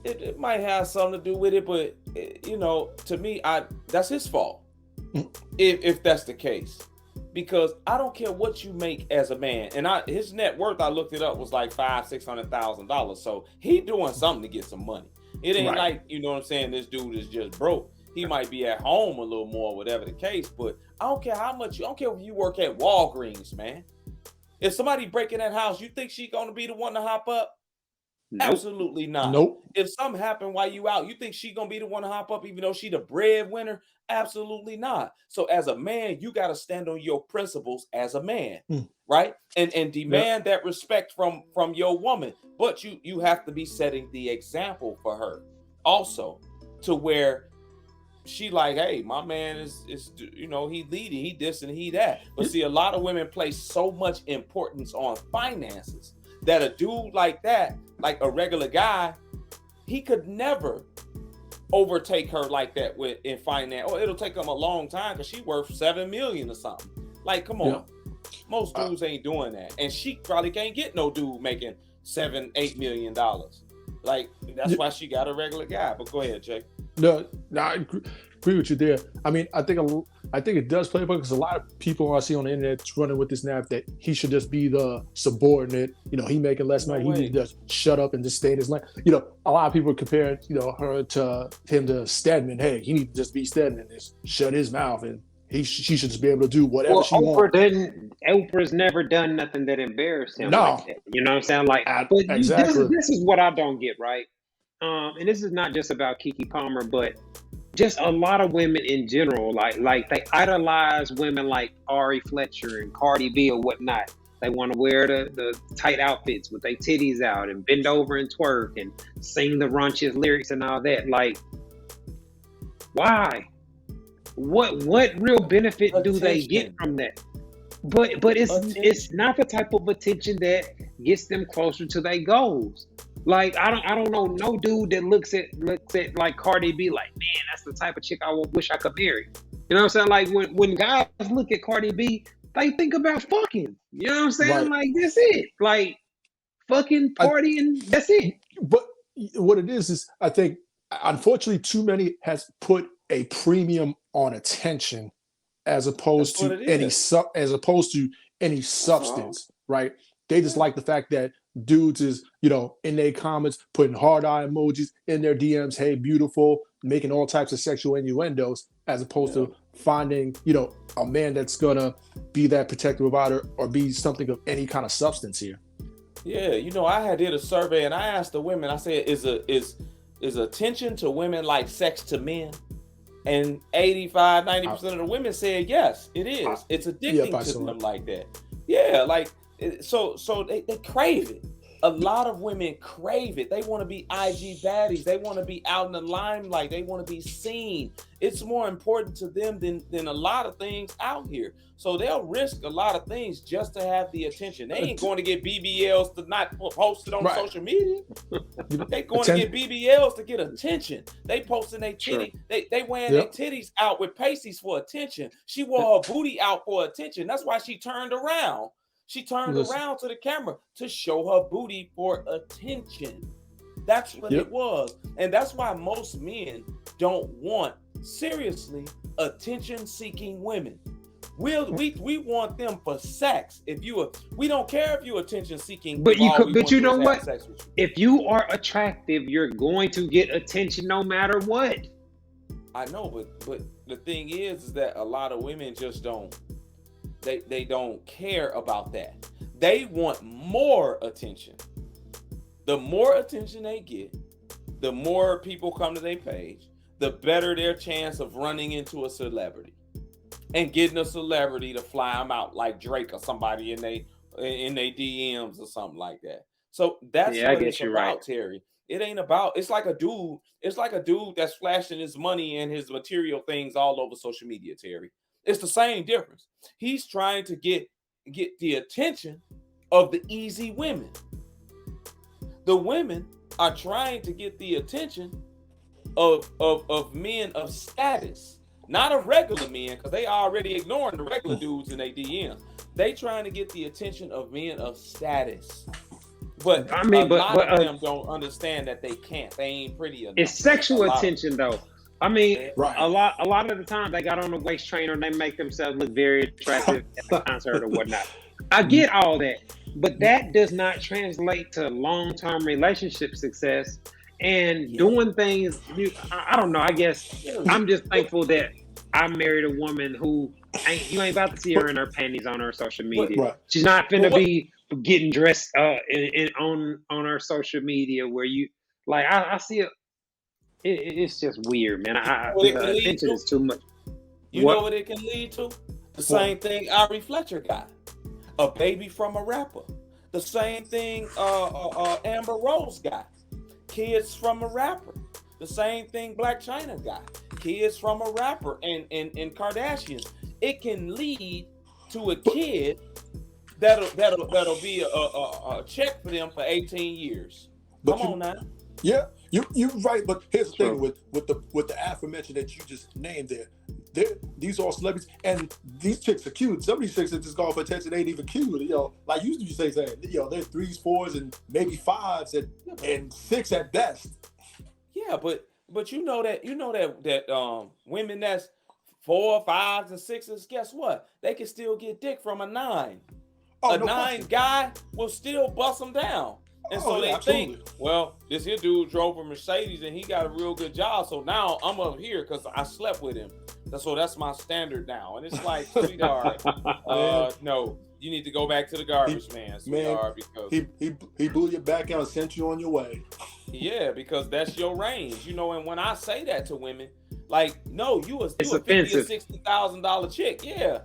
[SPEAKER 3] It might have something to do with it, but you know, to me, that's his fault if that's the case, because I don't care what you make as a man, and his net worth, I looked it up, was like $500,000-$600,000. So he doing something to get some money. It ain't like, you know what I'm saying, this dude is just broke. He might be at home a little more, whatever the case, but I don't care how much. I don't care if you work at Walgreens, man. If somebody break in that house, you think she's gonna be the one to hop up? Nope. Absolutely not.
[SPEAKER 2] Nope.
[SPEAKER 3] If something happened while you out, you think she gonna be the one to hop up, even though she the breadwinner? Absolutely not. So as a man, you got to stand on your principles as a man, right? And demand that respect from your woman. But you have to be setting the example for her also, to where she like, hey, my man is you know, he leading, he this and he that. But see, a lot of women place so much importance on finances that a dude like that, like a regular guy, he could never overtake her like that in finance. Or it'll take him a long time because she worth $7 million or something. Like, come on. Most dudes ain't doing that. And she probably can't get no dude making $7-8 million. Like, that's why she got a regular guy. But go ahead, Jay.
[SPEAKER 2] No, I agree with you there. I mean, I think it does play a part because a lot of people I see on the internet running with this narrative that he should just be the subordinate. You know, he making less money. He need to just shut up and just stay in his lane. You know, a lot of people are comparing, you know, her to him to Stedman. Hey, he needs to just be Stedman and just shut his mouth, and she should just be able to do whatever she wants.
[SPEAKER 1] Oprah's never done nothing that embarrassed him like that. You know what I'm saying? Like,
[SPEAKER 2] exactly.
[SPEAKER 1] This is what I don't get, right? And this is not just about Keke Palmer, but just a lot of women in general. Like they idolize women like Ari Fletcher and Cardi B or whatnot. They want to wear the tight outfits with their titties out and bend over and twerk and sing the raunchiest lyrics and all that. Like, why? What real benefit do they get from that? But it's not the type of attention that gets them closer to their goals. Like, I don't know no dude that looks at like Cardi B like, man, that's the type of chick I wish I could marry. You know what I'm saying? Like, when guys look at Cardi B, they think about fucking. You know what I'm saying?
[SPEAKER 2] Right.
[SPEAKER 1] Like, that's it. Like, fucking partying, that's it.
[SPEAKER 2] But what it is I think, unfortunately, too many has put a premium on attention as opposed to any substance, right? They just like the fact that dudes is, you know, in their comments, putting hard eye emojis in their DMs, hey, beautiful, making all types of sexual innuendos, as opposed to finding, you know, a man that's gonna be that protective about her or be something of any kind of substance here. Yeah,
[SPEAKER 3] you know, I did a survey and I asked the women, I said, is attention to women like sex to men? And 85-90% of the women said yes, it is. It's addicting to them like that. Yeah, like So they crave it. A lot of women crave it. They want to be IG baddies. They want to be out in the limelight. They want to be seen. It's more important to them than a lot of things out here. So they'll risk a lot of things just to have the attention. They ain't going to get BBLs to not post it on social media. They going to get BBLs to get attention. They posting their titty. They wearing their titties out with pasties for attention. She wore her booty out for attention. That's why she turned around. She turned around to the camera to show her booty for attention. That's what it was. And that's why most men don't want, seriously, attention-seeking women. We want them for sex. We don't care if you're attention-seeking.
[SPEAKER 1] But you know what? If you are attractive, you're going to get attention no matter what.
[SPEAKER 3] I know, but the thing is that a lot of women just don't. They don't care about that. They want more attention. The more attention they get, the more people come to their page, the better their chance of running into a celebrity and getting a celebrity to fly them out like Drake or somebody in they DMs or something like that. So that's what it's about, right, Terry. It ain't about. It's like a dude that's flashing his money and his material things all over social media, Terry. It's the same difference. He's trying to get the attention of the easy women. The women are trying to get the attention of men of status, not of regular men, because they already ignoring the regular dudes in their DMs. They trying to get the attention of men of status. But a lot of them don't understand that they can't. They ain't pretty enough.
[SPEAKER 1] It's sexual attention, though. I mean, a lot of the time they got on the waist trainer, they make themselves look very attractive at the concert or whatnot. I get all that, but that does not translate to long-term relationship success and doing things. I don't know. I guess I'm just thankful that I married a woman who you ain't about to see her in her panties on her social media. Right. She's not finna be getting dressed on her social media where you like. I see it. It's just weird, man. Attention is too much.
[SPEAKER 3] You know what it can lead to? The same thing Ari Fletcher got. A baby from a rapper. The same thing Amber Rose got. Kids from a rapper. The same thing Black China got. Kids from a rapper and Kardashians. It can lead to a kid that'll be a check for them for 18 years. Come on now.
[SPEAKER 2] Yeah, you're right, but here's the thing with the aforementioned that you just named there. These are all celebrities, and these chicks are cute. Some of these chicks that just go for attention ain't even cute. You know, like you say, they're 3s, 4s, and maybe 5s, and 6 at best.
[SPEAKER 3] Yeah, but you know that women that's 4, 5s, and 6s, guess what? They can still get dick from a 9. A 9 guy will still bust them down. And so they think, well, this here dude drove a Mercedes and he got a real good job. So now I'm up here because I slept with him. So that's my standard now. And it's like, sweetheart, no, you need to go back to the garbage, sweetheart. Because
[SPEAKER 2] he blew your back out and sent you on your way.
[SPEAKER 3] Yeah, because that's your range. You know, and when I say that to women, like, no, you a $50,000 or $60,000 chick. Yeah.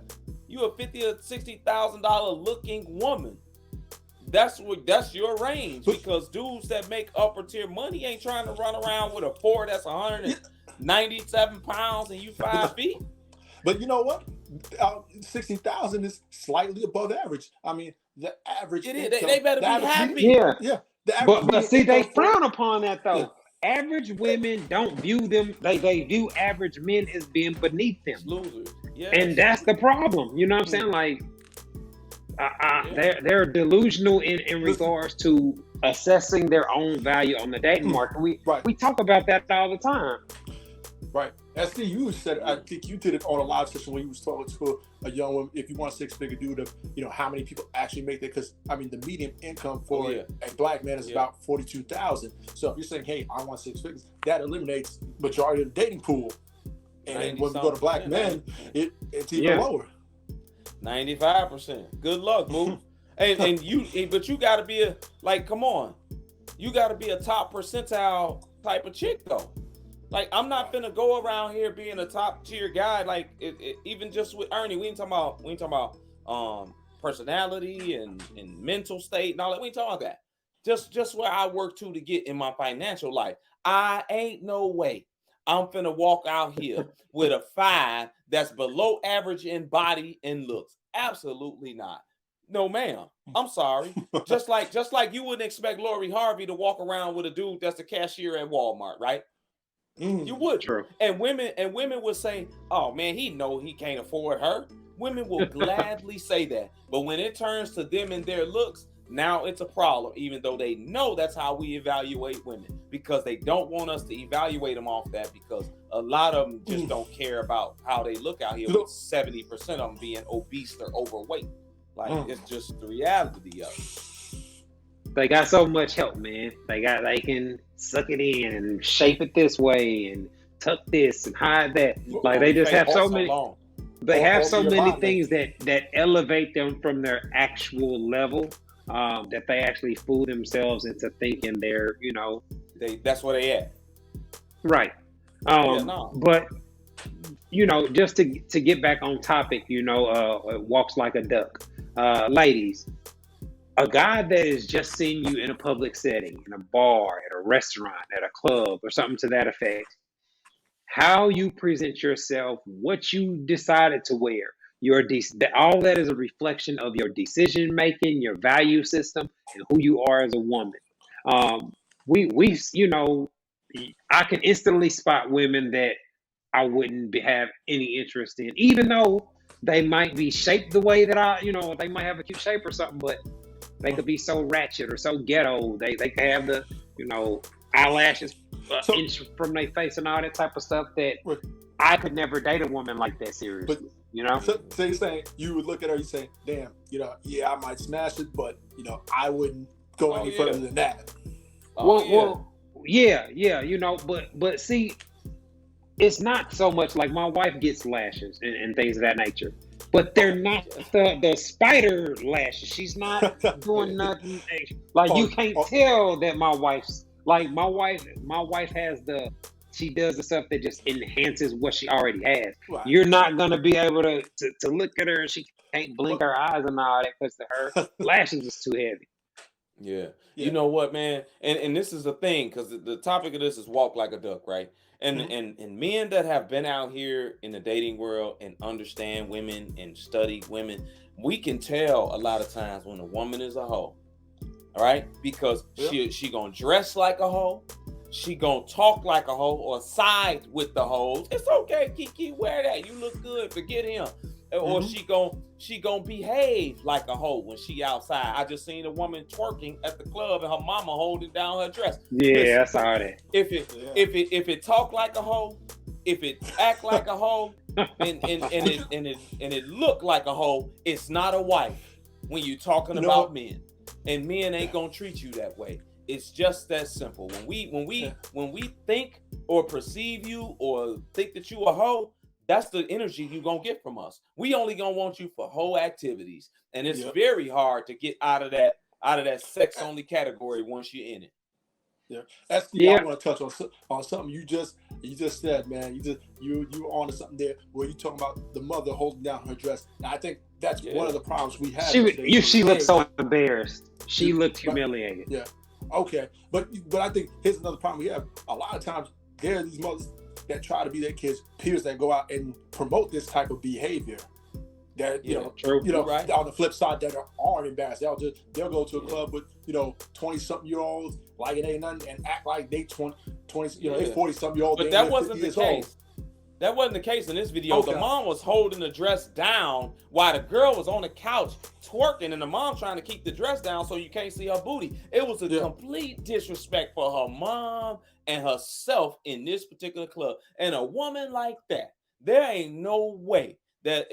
[SPEAKER 3] You a $50,000 or $60,000 looking woman. That's your range, because dudes that make upper tier money ain't trying to run around with a Ford that's 197 pounds and you 5 feet.
[SPEAKER 2] But you know what? 60,000 is slightly above average. I mean, the average.
[SPEAKER 3] It is. They better be happy.
[SPEAKER 1] Yeah. But see, they frown upon that though. Yeah. Average women don't view them. They view average men as being beneath them.
[SPEAKER 3] Losers. Yes.
[SPEAKER 1] And that's the problem. You know what I'm saying? Like. They're delusional in regards to assessing their own value on the dating market. We talk about that all the time.
[SPEAKER 2] Right. As you said, I think you did it on a live session when you was talking to a young woman. If you want a 6-figure dude, how many people actually make that? Because I mean, the median income for a black man is about $42,000. So if you're saying, hey, I want 6 figures, that eliminates majority of the dating pool. And when we go to black men, it's even lower.
[SPEAKER 3] 95%. Good luck, boo. But you gotta be come on. You gotta be a top percentile type of chick though. Like, I'm not finna go around here being a top tier guy. Like, even just with Ernie, we ain't talking about personality and mental state and all that. We ain't talking about that. Just where I work to get in my financial life. I ain't no way I'm finna walk out here with a 5 that's below average in body and looks. Absolutely not. No, ma'am. I'm sorry. Just like you wouldn't expect Lori Harvey to walk around with a dude that's the cashier at Walmart, right? You would.
[SPEAKER 1] True.
[SPEAKER 3] And women would say, "Oh man, he know he can't afford her." Women will gladly say that. But when it turns to them and their looks, now it's a problem, even though they know that's how we evaluate women, because they don't want us to evaluate them off that, because a lot of them just don't care about how they look out here, with 70% of them being obese or overweight. Like, it's just the reality of it.
[SPEAKER 1] They got so much help, man. They can suck it in and shape it this way and tuck this and hide that. Like, they just have so many. They have so many things that elevate them from their actual level, that they actually fool themselves into thinking they're,
[SPEAKER 3] that's where they at.
[SPEAKER 1] Right. But just to get back on topic, walks like a duck. Ladies, a guy that is just seeing you in a public setting, in a bar, at a restaurant, at a club, or something to that effect, how you present yourself, what you decided to wear, all that is a reflection of your decision making, your value system, and who you are as a woman. I can instantly spot women that I wouldn't have any interest in, even though they might be shaped the way that they might have a cute shape or something, but they could be so ratchet or so ghetto. They could have the, eyelashes inch from their face and all that type of stuff that I could never date a woman like that, seriously. But,
[SPEAKER 2] So you're saying you would look at her, you say, damn, I might smash it, but, I wouldn't go any further than that.
[SPEAKER 1] But see, it's not so much like my wife gets lashes and things of that nature, but they're not the spider lashes. She's not doing nothing. Like, you can't tell that my wife has she does the stuff that just enhances what she already has. Right. You're not gonna be able to look at her and she can't blink her eyes and all that because her lashes is too heavy.
[SPEAKER 3] Yeah. You know what, man? And this is the thing, because the topic of this is walk like a duck, right? And men that have been out here in the dating world and understand women and study women, we can tell a lot of times when a woman is a hoe. All right? Because she gonna dress like a hoe, she gonna talk like a hoe, or side with the hoes. It's okay, Kiki, wear that. You look good, forget him. Or she gonna behave like a hoe when she outside. I just seen a woman twerking at the club and her mama holding down her dress.
[SPEAKER 1] Yeah, I saw that.
[SPEAKER 3] If it talk like a hoe, if it act like a hoe, and it look like a hoe, it's not a wife. When you talking about men, and men ain't gonna treat you that way. It's just that simple. When we think or perceive you or think that you a hoe, that's the energy you gonna get from us. We only gonna want you for whole activities, and it's very hard to get out of that sex only category once you're in it.
[SPEAKER 2] I want to touch on something you just said, man. You on to something there where you talking about the mother holding down her dress. And I think that's one of the problems we have.
[SPEAKER 1] She looked so embarrassed. She looked humiliated.
[SPEAKER 2] Yeah. Okay, but I think here's another problem we have. A lot of times there are these mothers that try to be their kids' peers that go out and promote this type of behavior. That right. On the flip side, that aren't embarrassed. They'll go to a club with 20-something year olds like it ain't nothing and act like they 20 they 40-something year olds.
[SPEAKER 3] But that wasn't the case. That wasn't the case in this video. Okay. The mom was holding the dress down while the girl was on the couch twerking, and the mom trying to keep the dress down so you can't see her booty. It was a complete disrespect for her mom and herself in this particular club. And a woman like that, there ain't no way that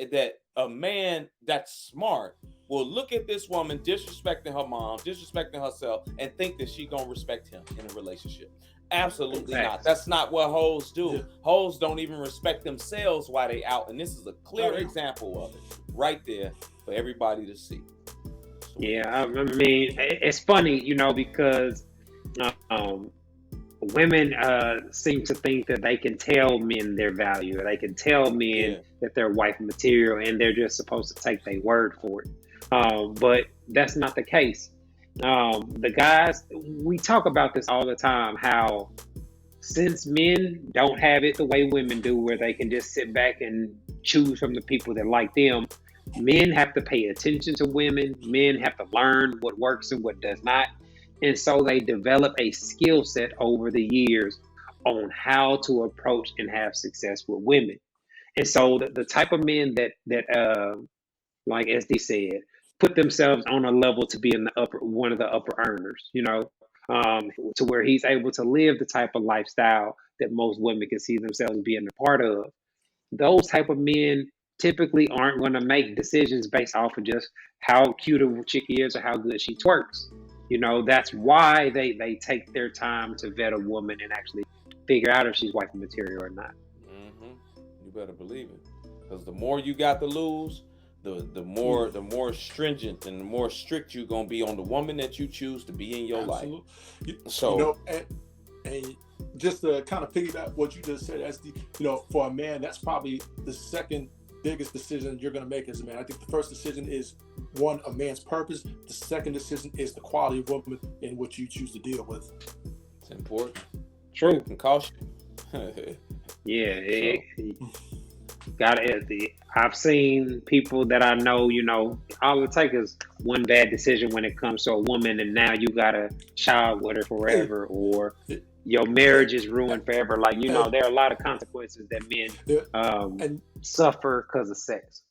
[SPEAKER 3] a man that's smart will look at this woman disrespecting her mom, disrespecting herself, and think that she gonna respect him in a relationship. Absolutely not. That's not what hoes do. Yeah. Hoes don't even respect themselves while they out, and this is a clear example of it right there for everybody to see.
[SPEAKER 1] Yeah, I mean, it's funny, because women seem to think that they can tell men their value, or they can tell men that they're wife material, and they're just supposed to take their word for it. But that's not the case. The guys, we talk about this all the time, how since men don't have it the way women do, where they can just sit back and choose from the people that like them, men have to pay attention to women. Men have to learn what works and what does not. And so they develop a skill set over the years on how to approach and have success with women. And so the type of men that like SD said, put themselves on a level to be in the upper one of the upper earners, to where he's able to live the type of lifestyle that most women can see themselves being a part of. Those type of men typically aren't going to make decisions based off of just how cute a chick is or how good she twerks. That's why they take their time to vet a woman and actually figure out if she's wife material or not.
[SPEAKER 3] You better believe it, because the more you got to lose, the more stringent and the more strict you're gonna be on the woman that you choose to be in your life. So
[SPEAKER 2] and just to kind of piggyback what you just said, SD, for a man, that's probably the second biggest decision you're going to make as a man. I think the first decision is one, a man's purpose. The second decision is the quality of woman in what you choose to deal with.
[SPEAKER 3] It's important.
[SPEAKER 1] True.
[SPEAKER 3] It can cost
[SPEAKER 1] you. I've seen people that I know, all it takes is one bad decision when it comes to a woman, and now you got a child with her forever, or your marriage is ruined forever. Like, there are a lot of consequences that men suffer because of sex.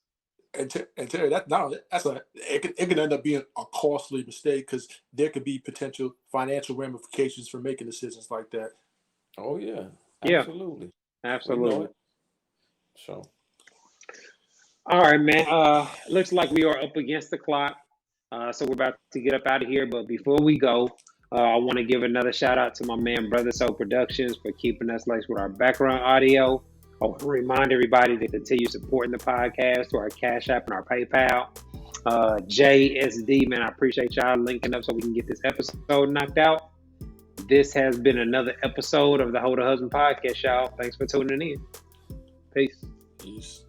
[SPEAKER 2] And Terry, it can end up being a costly mistake, because there could be potential financial ramifications for making decisions like that.
[SPEAKER 3] Oh yeah,
[SPEAKER 1] absolutely.
[SPEAKER 3] So,
[SPEAKER 1] all right, man. Looks like we are up against the clock, so we're about to get up out of here. But before we go, I want to give another shout out to my man Brother Soul Productions for keeping us laced with our background audio. I want to remind everybody to continue supporting the podcast through our Cash App and our PayPal. JSD, man, I appreciate y'all linking up so we can get this episode knocked out. This has been another episode of the Hold a Husband podcast, y'all. Thanks for tuning in. Peace.